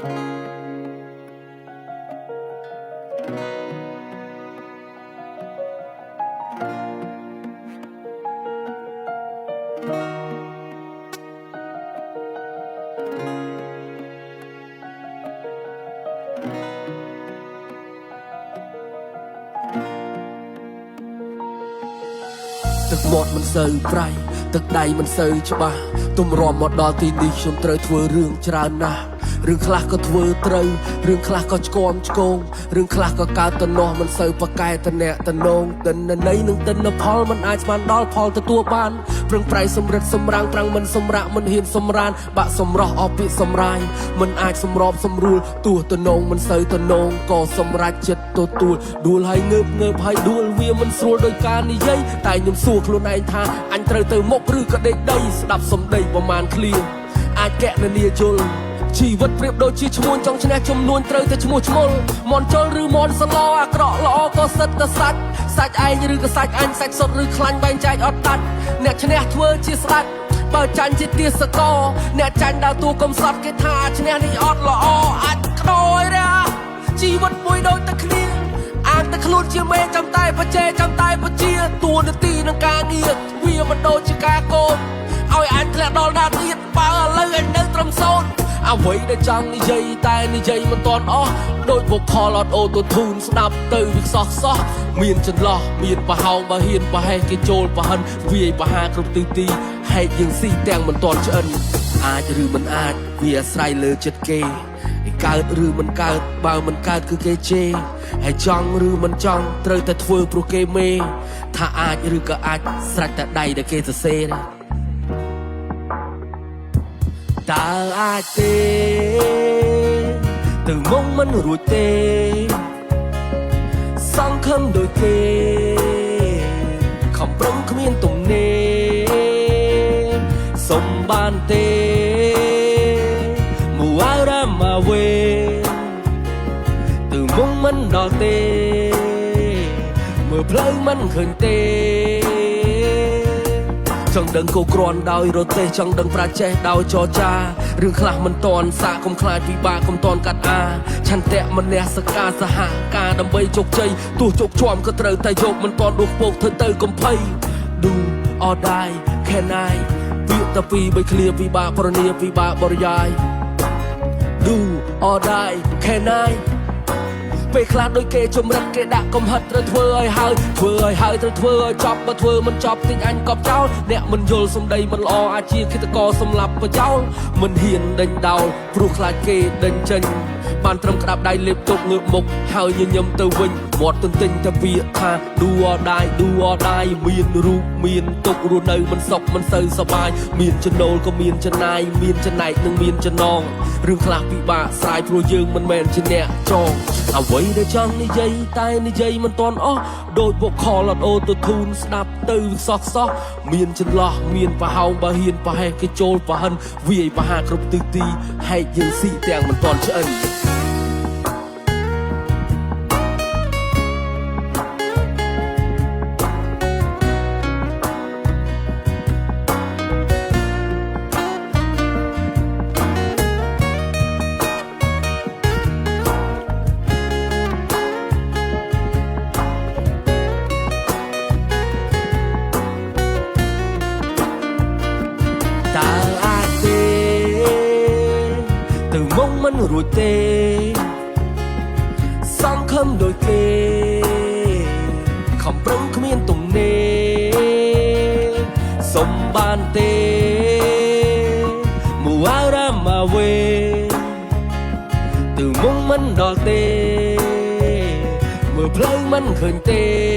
ទឹកមាត់មិនសូវប្រៃទឹកដៃមិនសូវច្បាស់ទុំរំមកដល់ទីនេះខ្ញុំត្រូវធ្វើរឿងច្រើនណាស់រឿងខ្លះក៏ធ្វើត្រូវរឿងខ្លះក៏ឆ្គាំឆ្គងរឿងខ្លះក៏កើតទៅនោះមិនសូវប្រកែតអ្នកតំណងទិន្នន័យនឹងទិន្នផលមិនអាចស្មានដល់ផលទទួលបានព្រឹងប្រៃសម្រិតសម្រាំងប្រាំងមិនសម្រាក់មិនហ៊ានសម្រានបាក់សម្រោះអស់ពាក្យសម្រាយមិនអាចសម្របសម្រួលទោះតំណងមិនសូវតំណងក៏សម្រេចចិត្តទទួលដួលហើយងើបហើយដួលវាមិនស្រួលដោយការនិយាយតែខ្ញុំសួរខ្លួនឯងថាអញត្រូវទៅមុខឬក៏ដេកដីស្ដាប់សំដីប្រមាណឃ្លាអាចកណនាយល់ជីវិតប្រៀបដូចជាឈ្មោះចង់ឈ្នះចំនួនត្រូវតែឈ្មោះឈ្មោលមន់ជលឬមន់សឡអាក្រក់ល្អក៏សិតតែសាច់ឯងឬក៏សាច់អញសាច់សុតឬខ្លាញ់បែងចែកអត់ដាច់អ្នកឈ្នះធ្វើជាស្ដាច់បើចាញ់ជាទាសកលអ្នកចាញ់ដើរតួកំសត់គេថាឈ្នះនេះអត់ល្អអាចក្តោយរ៉ាជីវិតមួយដូចតែគ្នាអាចតែខ្លួនជាមេចាំតែបច្ចេចាំតែបជាតួនាទីនឹងការងារវាមិនដូចជាការកូនឲ្យអញធ្លាក់ដល់ណាទៀតបើឥឡូវអញនៅត្រឹមសូន្យអ្វីដែលចង់និយាយតែនិយាយមិនទាន់អស់ដូចវុកខលអត់អូតូធូនស្ដាប់ទៅវាខ្សោះមានចន្លោះមានប្រហោងបើហ៊ានប្រហែសគេចូលប្រហិនវាយបហាគ្រប់ទិសទីហែកយើងស៊ីទាំងមិនទាន់ឆ្អិនអាចឬមិនអាចវាអាស្រ័យលើចិត្តគេកើតឬមិនកើតបើមិនកើតគឺគេជេរហើយចង់ឬមិនចង់ត្រូវតែធ្វើព្រោះគេមេថាអាចឬក៏អាចស្រេចតែដៃដែលគេសរសេរតើអាចទេទៅមុំមិនរួចទេសង្ឃឹមដូចគេខំប្រឹងគ្មានទំនេរសុំបានទេមួយរ៉ាមកវិញទៅមុំមិនដល់ទេមើលផ្លូវមិនឃើញទេចង់ដឹងគោគ្រាន់ដោយរទេះចង់ដឹងប្រាចេះដោយចរចារឿងខ្លះមិនតន់សាកុំខ្លាចវិបាកកុំតន់កាត់ឆន្ទៈមនសិការសហការដើម្បីជោគជ័យទោះជោគជាំក៏ត្រូវតែយកមិនតន់ដួសពោកធ្វើទៅកំភៃ Do or die can I ពាក្យតែពីរបីឃ្លាវិបាកប្រនីវិបាកបរិយាយ Do or die can Iពេលខ្លះដូចគេជំរិតគេដាក់កំហិតត្រូវធ្វើឲ្យហើយត្រូវធ្វើឲ្យចប់បើធ្វើមិនចប់ទិញអញកប់ចោលអ្នកមិនយល់សំដីមិនល្អអាចជាគិតកោសម្លាប់បចោលមិនហ៊ានដេញដោលព្រោះខ្លាចគេដេញចេញបានត្រឹមក្តាប់ដៃលេបទុកងើបមុខហើយញញឹមទៅវិញមាត់ទន្ទិញតែពាក្យថា Do or die មានរូបមានទុករស់នៅមិនសុខមិនសូវសប្បាយមានចំណូលក៏មានចំណាយមានចំណែកនិងមានចំណងរឿងខ្លះពិបាកស្រាយព្រោះយើងមិនមែនជាអ្នកចងអ្វីដែលចង់និយាយតែនិយាយមិនទាន់អស់ដូចវុកខលអត់អូតូធូនស្ដាប់ទៅវាខ្សោះមានចន្លោះមានប្រហោងបើហ៊ានប្រហែសគេចូលប្រហិនវាយបហាគ្រប់ទិសទីហែកយើងស៊ីទាំងមិនទាន់ឆ្អិនមិនរួចទេសង្ឃឹមដូចគេខំប្រឹងគ្មានទំនេរសុំបានទេមួយរ៉ាមកវិញទៅមុំមិនដល់ទេមើលផ្លូវមិនឃើញទេ